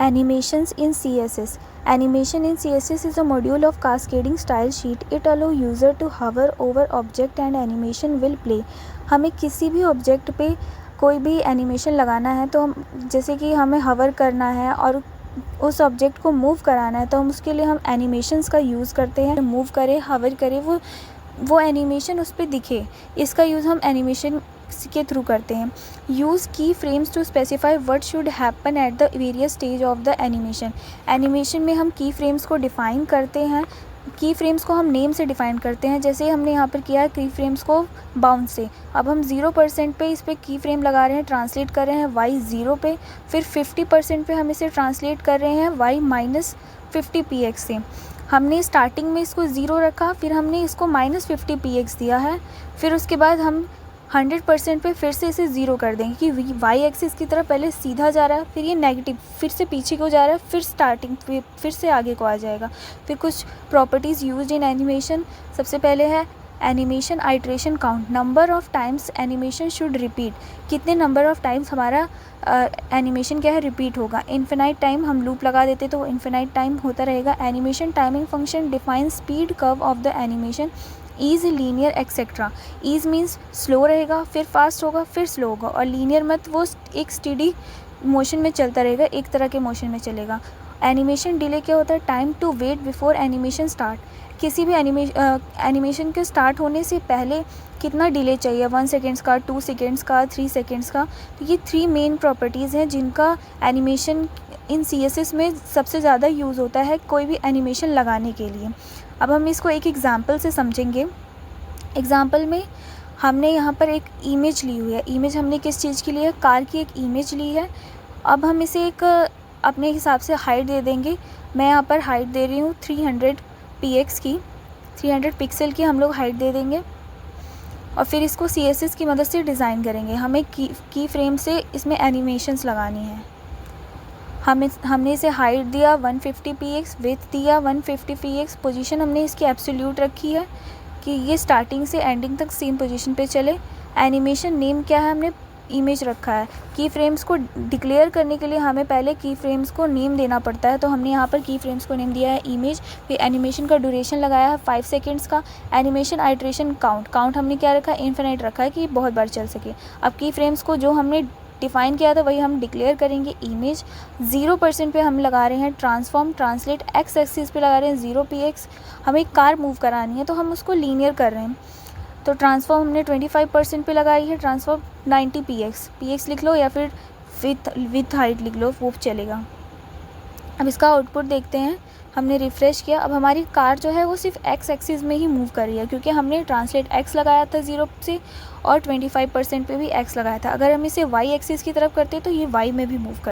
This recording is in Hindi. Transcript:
Animations in CSS. Animation in CSS is a module of cascading style sheet. It allows user to hover over object and animation will play. हमें किसी भी ऑब्जेक्ट पे कोई भी एनिमेशन लगाना है तो हम जैसे कि हमें हवर करना है और उस ऑब्जेक्ट को मूव कराना है तो हम उसके लिए हम एनिमेशंस का यूज़ करते हैं। मूव करे, हवर करे, वो एनिमेशन उस पर दिखे, इसका यूज़ हम एनिमेशन के थ्रू करते हैं। Use key frames to specify what should happen at the various stage of the animation. Animation में हम की फ्रेम्स को डिफ़ाइन करते हैं, की फ्रेम्स को हम नेम से डिफ़ाइन करते हैं। जैसे हमने यहाँ पर किया है की फ्रेम्स को बाउंस से। अब हम 0% पे इस पर की फ्रेम लगा रहे हैं, ट्रांसलेट कर रहे हैं y 0 पे, फिर 50% पे हम इसे ट्रांसलेट कर रहे हैं y -50 px से। हमने स्टार्टिंग में इसको 0 रखा, फिर हमने इसको -50 px दिया है, फिर उसके बाद हम 100% पे फिर से इसे 0 कर देंगे कि y एक्सिस की तरफ पहले सीधा जा रहा है, फिर ये नेगेटिव, फिर से पीछे को जा रहा है, फिर स्टार्टिंग फिर से आगे को आ जाएगा। फिर कुछ प्रॉपर्टीज़ यूज्ड इन एनिमेशन। सबसे पहले है animation iteration count, number of times animation should repeat, कितने नंबर ऑफ़ टाइम्स हमारा एनिमेशन क्या है रिपीट होगा। इन्फिनाइट टाइम हम लूप लगा देते तो इन्फिनाइट टाइम होता रहेगा। Animation timing function define speed curve of the animation, ease, linear etcetera. Ease means slow रहेगा, फिर फास्ट होगा, फिर स्लो होगा, और लीनियर मत वो एक स्टेडी मोशन में चलता रहेगा, एक तरह के मोशन में चलेगा। एनिमेशन डिले क्या होता है, time to wait before animation start, किसी भी एनिमेशन के स्टार्ट होने से पहले कितना डिले चाहिए, 1 सेकेंड्स का, 2 सेकेंड्स का, 3 सेकेंड्स का। तो ये 3 मेन प्रॉपर्टीज़ हैं जिनका एनिमेशन इन CSS में सबसे ज़्यादा यूज़ होता है कोई भी एनिमेशन लगाने के लिए। अब हम इसको एक एग्ज़ाम्पल से समझेंगे। एग्ज़ाम्पल में हमने यहाँ पर एक इमेज ली हुई है। इमेज हमने किस चीज़ की ली है, कार की एक इमेज ली है। अब हम इसे एक अपने हिसाब से हाइट दे देंगे। मैं यहाँ पर हाइट दे रही हूँ 300 px की, 300 पिक्सल की हम लोग हाइट दे देंगे और फिर इसको CSS की मदद से डिज़ाइन करेंगे। हमें की फ्रेम से इसमें एनिमेशंस लगानी है। हमने इसे हाइट दिया 150 px, विड्थ दिया 150 px, पोजीशन हमने इसकी एब्सोल्यूट रखी है कि ये स्टार्टिंग से एंडिंग तक सेम पोजीशन पे चले। एनिमेशन नेम क्या है, हमने इमेज रखा है। की फ्रेम्स को डिक्लेयर करने के लिए हमें पहले की फ्रेम्स को नेम देना पड़ता है, तो हमने यहाँ पर की फ्रेम्स को नेम दिया है इमेज। फिर एनिमेशन का ड्यूरेशन लगाया है 5 सेकेंड्स का। एनिमेशन आइट्रेशन काउंट हमने क्या रखा है, इन्फिनाइट रखा है कि बहुत बार चल सके। अब की फ्रेम्स को जो हमने डिफ़ाइन किया था वही हम डिक्लेयर करेंगे इमेज। 0% पे हम लगा रहे हैं ट्रांसफॉर्म, ट्रांसलेट एक्स एक्सिस पे लगा रहे हैं 0 px। हमें कार मूव करानी है तो हम उसको लीनियर कर रहे हैं, तो ट्रांसफॉर्म हमने 25% पे लगाई है, ट्रांसफॉर्म 90 px लिख लो या फिर विथ हाइट लिख लो, वो चलेगा। अब इसका आउटपुट देखते हैं। हमने रिफ़्रेश किया, अब हमारी कार जो है वो सिर्फ एक्स एक्सिस में ही मूव कर रही है क्योंकि हमने ट्रांसलेट एक्स लगाया था 0 से और 25% पे भी एक्स लगाया था। अगर हम इसे वाई एक्सिस की तरफ करते तो ये वाई में भी मूव कर